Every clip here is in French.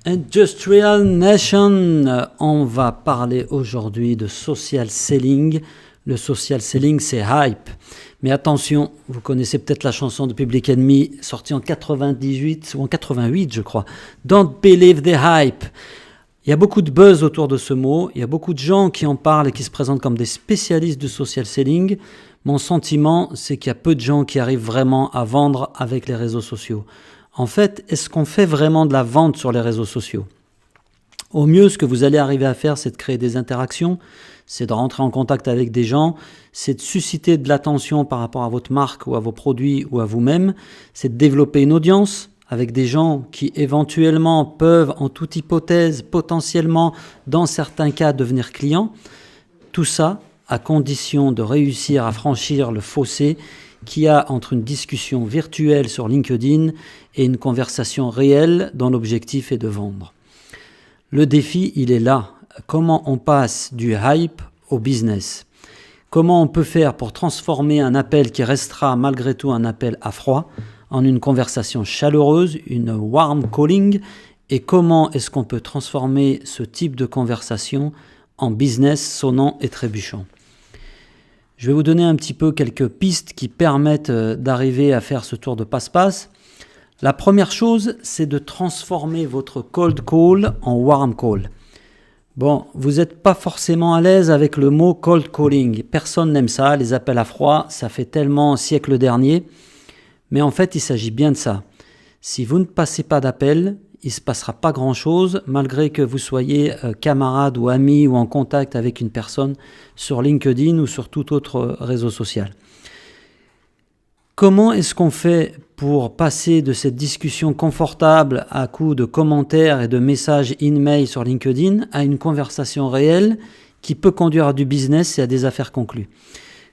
Industrial Nation, on va parler aujourd'hui de social selling. Le social selling, c'est hype. Mais attention, vous connaissez peut-être la chanson de Public Enemy, sortie en 98 ou en 88, je crois. Don't believe the hype. Il y a beaucoup de buzz autour de ce mot. Il y a beaucoup de gens qui en parlent et qui se présentent comme des spécialistes du social selling. Mon sentiment, c'est qu'il y a peu de gens qui arrivent vraiment à vendre avec les réseaux sociaux. En fait, est-ce qu'on fait vraiment de la vente sur les réseaux sociaux ? Au mieux, ce que vous allez arriver à faire, c'est de créer des interactions, c'est de rentrer en contact avec des gens, c'est de susciter de l'attention par rapport à votre marque ou à vos produits ou à vous-même, c'est de développer une audience avec des gens qui éventuellement peuvent, en toute hypothèse, potentiellement, dans certains cas, devenir clients. Tout ça à condition de réussir à franchir le fossé qu'il y a entre une discussion virtuelle sur LinkedIn et une conversation réelle dont l'objectif est de vendre. Le défi, il est là. Comment on passe du hype au business ? Comment on peut faire pour transformer un appel qui restera malgré tout un appel à froid en une conversation chaleureuse, une warm calling ? Et comment est-ce qu'on peut transformer ce type de conversation en business sonnant et trébuchant ? Je vais vous donner un petit peu quelques pistes qui permettent d'arriver à faire ce tour de passe-passe. La première chose, c'est de transformer votre cold call en warm call. Bon, vous n'êtes pas forcément à l'aise avec le mot cold calling. Personne n'aime ça, les appels à froid, ça fait tellement siècle dernier. Mais en fait, il s'agit bien de ça. Si vous ne passez pas d'appel, il ne se passera pas grand-chose, malgré que vous soyez camarade ou ami ou en contact avec une personne sur LinkedIn ou sur tout autre réseau social. Comment est-ce qu'on fait pour passer de cette discussion confortable à coup de commentaires et de messages in-mail sur LinkedIn à une conversation réelle qui peut conduire à du business et à des affaires conclues ?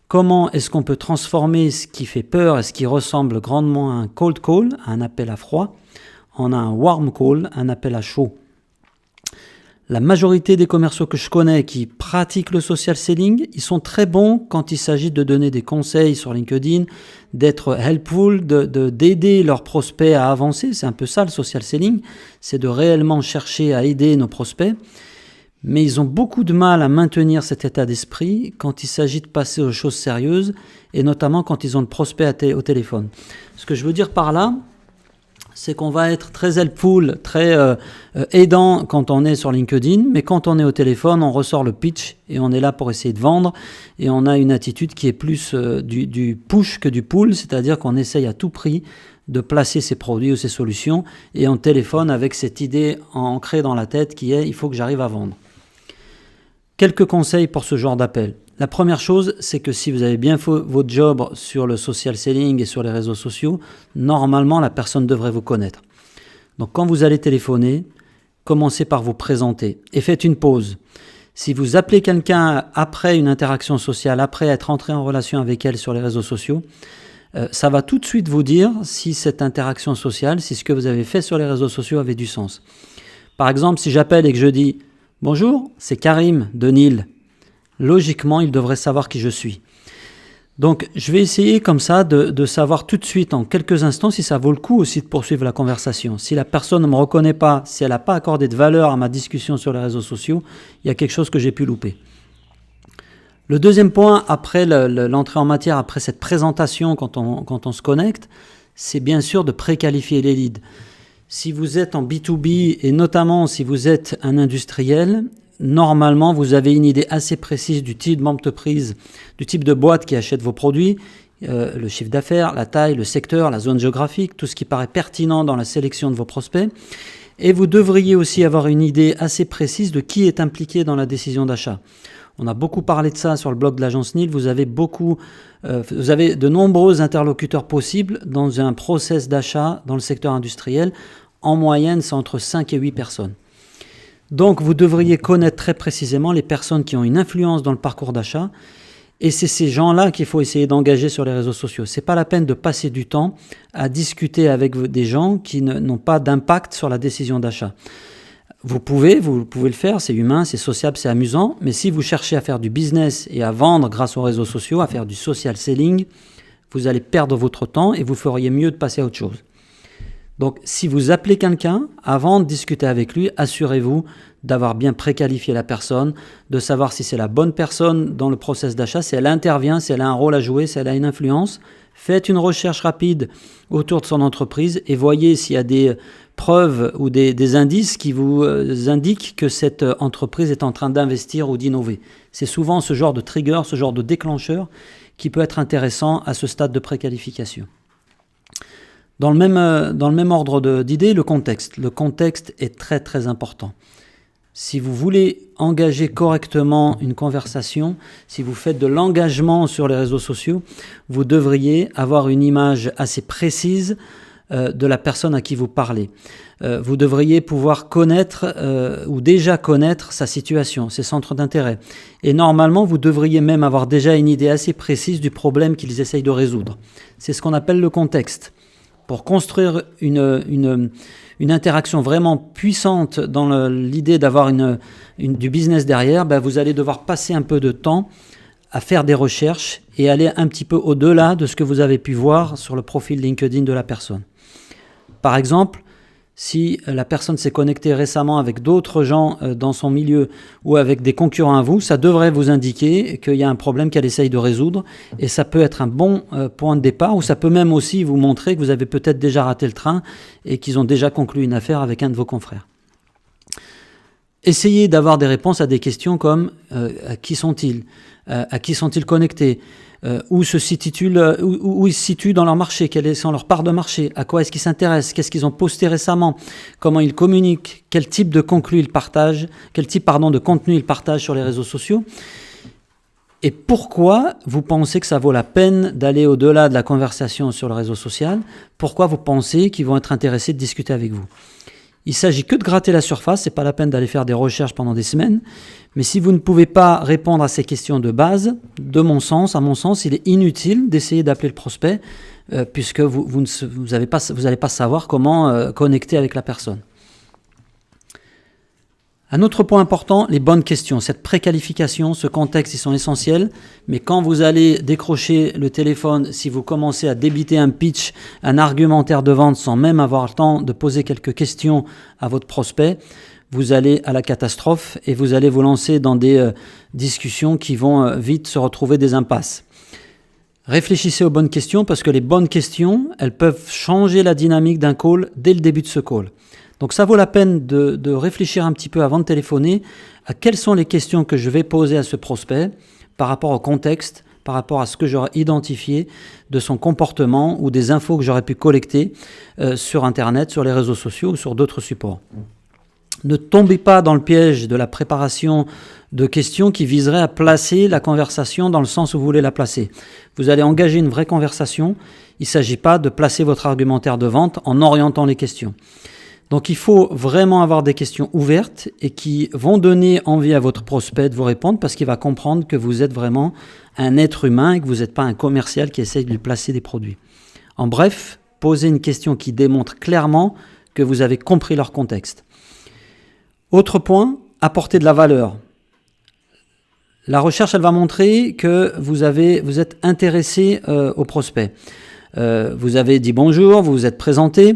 Comment est-ce qu'on peut transformer ce qui fait peur et ce qui ressemble grandement à un cold call, à un appel à froid, en un warm call, un appel à chaud ? La majorité des commerciaux que je connais qui pratiquent le social selling, ils sont très bons quand il s'agit de donner des conseils sur LinkedIn, d'être helpful, d'aider leurs prospects à avancer. C'est un peu ça le social selling, c'est de réellement chercher à aider nos prospects. Mais ils ont beaucoup de mal à maintenir cet état d'esprit quand il s'agit de passer aux choses sérieuses et notamment quand ils ont le prospect au téléphone. Ce que je veux dire par là, c'est qu'on va être très helpful, très aidant quand on est sur LinkedIn, mais quand on est au téléphone, on ressort le pitch et on est là pour essayer de vendre et on a une attitude qui est plus du push que du pull, c'est-à-dire qu'on essaye à tout prix de placer ses produits ou ses solutions et on téléphone avec cette idée ancrée dans la tête qui est « il faut que j'arrive à vendre ». Quelques conseils pour ce genre d'appel. La première chose, c'est que si vous avez bien fait votre job sur le social selling et sur les réseaux sociaux, normalement, la personne devrait vous connaître. Donc, quand vous allez téléphoner, commencez par vous présenter et faites une pause. Si vous appelez quelqu'un après une interaction sociale, après être entré en relation avec elle sur les réseaux sociaux, ça va tout de suite vous dire si cette interaction sociale, si ce que vous avez fait sur les réseaux sociaux avait du sens. Par exemple, si j'appelle et que je dis « Bonjour, c'est Karim de Nîmes », logiquement, il devrait savoir qui je suis. Donc, je vais essayer comme ça de savoir tout de suite, en quelques instants, si ça vaut le coup aussi de poursuivre la conversation. Si la personne ne me reconnaît pas, si elle n'a pas accordé de valeur à ma discussion sur les réseaux sociaux, il y a quelque chose que j'ai pu louper. Le deuxième point, après l'entrée en matière, après cette présentation, quand on se connecte, c'est bien sûr de préqualifier les leads. Si vous êtes en B2B et notamment si vous êtes un industriel, normalement, vous avez une idée assez précise du type d'entreprise, du type de boîte qui achète vos produits, le chiffre d'affaires, la taille, le secteur, la zone géographique, tout ce qui paraît pertinent dans la sélection de vos prospects. Et vous devriez aussi avoir une idée assez précise de qui est impliqué dans la décision d'achat. On a beaucoup parlé de ça sur le blog de l'agence NIL. Vous avez de nombreux interlocuteurs possibles dans un process d'achat dans le secteur industriel. En moyenne, c'est entre 5 et 8 personnes. Donc, vous devriez connaître très précisément les personnes qui ont une influence dans le parcours d'achat. Et c'est ces gens-là qu'il faut essayer d'engager sur les réseaux sociaux. Ce n'est pas la peine de passer du temps à discuter avec des gens qui n'ont pas d'impact sur la décision d'achat. Vous pouvez le faire, c'est humain, c'est sociable, c'est amusant. Mais si vous cherchez à faire du business et à vendre grâce aux réseaux sociaux, à faire du social selling, vous allez perdre votre temps et vous feriez mieux de passer à autre chose. Donc, si vous appelez quelqu'un, avant de discuter avec lui, assurez-vous d'avoir bien préqualifié la personne, de savoir si c'est la bonne personne dans le process d'achat, si elle intervient, si elle a un rôle à jouer, si elle a une influence. Faites une recherche rapide autour de son entreprise et voyez s'il y a des preuves ou des indices qui vous indiquent que cette entreprise est en train d'investir ou d'innover. C'est souvent ce genre de trigger, ce genre de déclencheur qui peut être intéressant à ce stade de préqualification. Dans le même ordre d'idées, le contexte. Le contexte est très très important. Si vous voulez engager correctement une conversation, si vous faites de l'engagement sur les réseaux sociaux, vous devriez avoir une image assez précise de la personne à qui vous parlez. Vous devriez pouvoir connaître ou déjà connaître sa situation, ses centres d'intérêt. Et normalement, vous devriez même avoir déjà une idée assez précise du problème qu'ils essayent de résoudre. C'est ce qu'on appelle le contexte. Pour construire une interaction vraiment puissante dans l'idée d'avoir du business derrière, vous allez devoir passer un peu de temps à faire des recherches et aller un petit peu au-delà de ce que vous avez pu voir sur le profil LinkedIn de la personne. Par exemple, si la personne s'est connectée récemment avec d'autres gens dans son milieu ou avec des concurrents à vous, ça devrait vous indiquer qu'il y a un problème qu'elle essaye de résoudre et ça peut être un bon point de départ ou ça peut même aussi vous montrer que vous avez peut-être déjà raté le train et qu'ils ont déjà conclu une affaire avec un de vos confrères. Essayez d'avoir des réponses à des questions comme à qui sont-ils, à qui sont-ils connectés, où ils se situent dans leur marché, quelles sont leurs parts de marché, à quoi est-ce qu'ils s'intéressent, qu'est-ce qu'ils ont posté récemment, comment ils communiquent, quel type de contenu ils partagent, de contenu ils partagent sur les réseaux sociaux. Et pourquoi vous pensez que ça vaut la peine d'aller au-delà de la conversation sur le réseau social? Pourquoi vous pensez qu'ils vont être intéressés de discuter avec vous? Il ne s'agit que de gratter la surface, ce n'est pas la peine d'aller faire des recherches pendant des semaines. Mais si vous ne pouvez pas répondre à ces questions de base, à mon sens, il est inutile d'essayer d'appeler le prospect puisque vous n'allez pas savoir comment connecter avec la personne. Un autre point important, les bonnes questions. Cette préqualification, ce contexte, ils sont essentiels. Mais quand vous allez décrocher le téléphone, si vous commencez à débiter un pitch, un argumentaire de vente sans même avoir le temps de poser quelques questions à votre prospect, vous allez à la catastrophe et vous allez vous lancer dans des discussions qui vont vite se retrouver des impasses. Réfléchissez aux bonnes questions parce que les bonnes questions, elles peuvent changer la dynamique d'un call dès le début de ce call. Donc ça vaut la peine de réfléchir un petit peu avant de téléphoner à quelles sont les questions que je vais poser à ce prospect par rapport au contexte, par rapport à ce que j'aurais identifié de son comportement ou des infos que j'aurais pu collecter sur Internet, sur les réseaux sociaux ou sur d'autres supports. Ne tombez pas dans le piège de la préparation de questions qui viseraient à placer la conversation dans le sens où vous voulez la placer. Vous allez engager une vraie conversation. Il ne s'agit pas de placer votre argumentaire de vente en orientant les questions. Donc il faut vraiment avoir des questions ouvertes et qui vont donner envie à votre prospect de vous répondre parce qu'il va comprendre que vous êtes vraiment un être humain et que vous n'êtes pas un commercial qui essaye de lui placer des produits. En bref, posez une question qui démontre clairement que vous avez compris leur contexte. Autre point, apporter de la valeur. La recherche, elle va montrer que vous êtes intéressé au prospect. Vous avez dit bonjour, vous vous êtes présenté,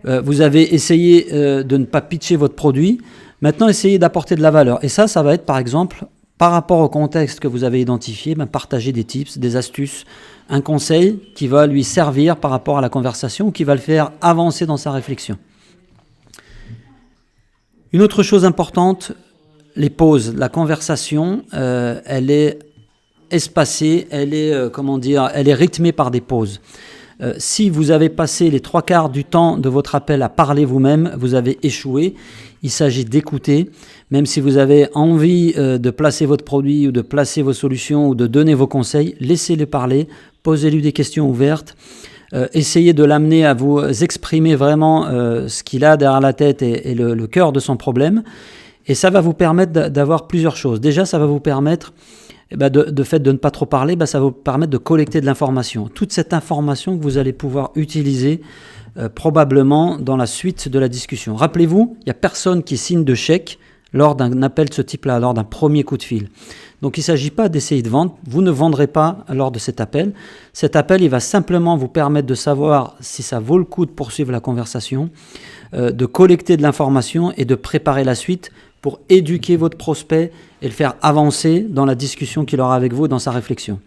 vous avez essayé de ne pas pitcher votre produit. Maintenant, essayez d'apporter de la valeur. Et ça va être par exemple, par rapport au contexte que vous avez identifié, partager des tips, des astuces, un conseil qui va lui servir par rapport à la conversation ou qui va le faire avancer dans sa réflexion. Une autre chose importante, les pauses. La conversation, elle est espacée, elle est rythmée par des pauses. Si vous avez passé les 3/4 du temps de votre appel à parler vous-même, vous avez échoué. Il s'agit d'écouter. Même si vous avez envie de placer votre produit ou de placer vos solutions ou de donner vos conseils, laissez-le parler, posez-lui des questions ouvertes. Essayez de l'amener à vous exprimer vraiment ce qu'il a derrière la tête et le cœur de son problème. Et ça va vous permettre d'avoir plusieurs choses. Déjà, ça va vous permettre, de fait de ne pas trop parler, ça va vous permettre de collecter de l'information. Toute cette information que vous allez pouvoir utiliser probablement dans la suite de la discussion. Rappelez-vous, il n'y a personne qui signe de chèque lors d'un appel de ce type-là, lors d'un premier coup de fil. Donc il ne s'agit pas d'essayer de vendre, vous ne vendrez pas lors de cet appel. Cet appel, il va simplement vous permettre de savoir si ça vaut le coup de poursuivre la conversation, de collecter de l'information et de préparer la suite pour éduquer votre prospect et le faire avancer dans la discussion qu'il aura avec vous, dans sa réflexion.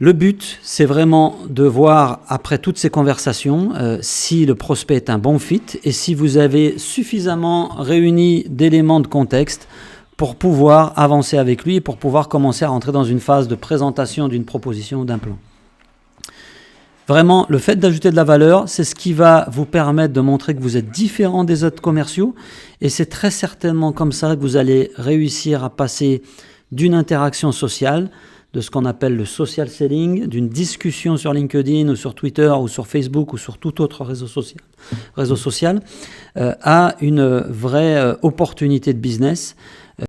Le but, c'est vraiment de voir, après toutes ces conversations, si le prospect est un bon fit et si vous avez suffisamment réuni d'éléments de contexte pour pouvoir avancer avec lui et pour pouvoir commencer à rentrer dans une phase de présentation d'une proposition ou d'un plan. Vraiment, le fait d'ajouter de la valeur, c'est ce qui va vous permettre de montrer que vous êtes différent des autres commerciaux et c'est très certainement comme ça que vous allez réussir à passer d'une interaction sociale, de ce qu'on appelle le social selling, d'une discussion sur LinkedIn ou sur Twitter ou sur Facebook ou sur tout autre réseau social, à une vraie opportunité de business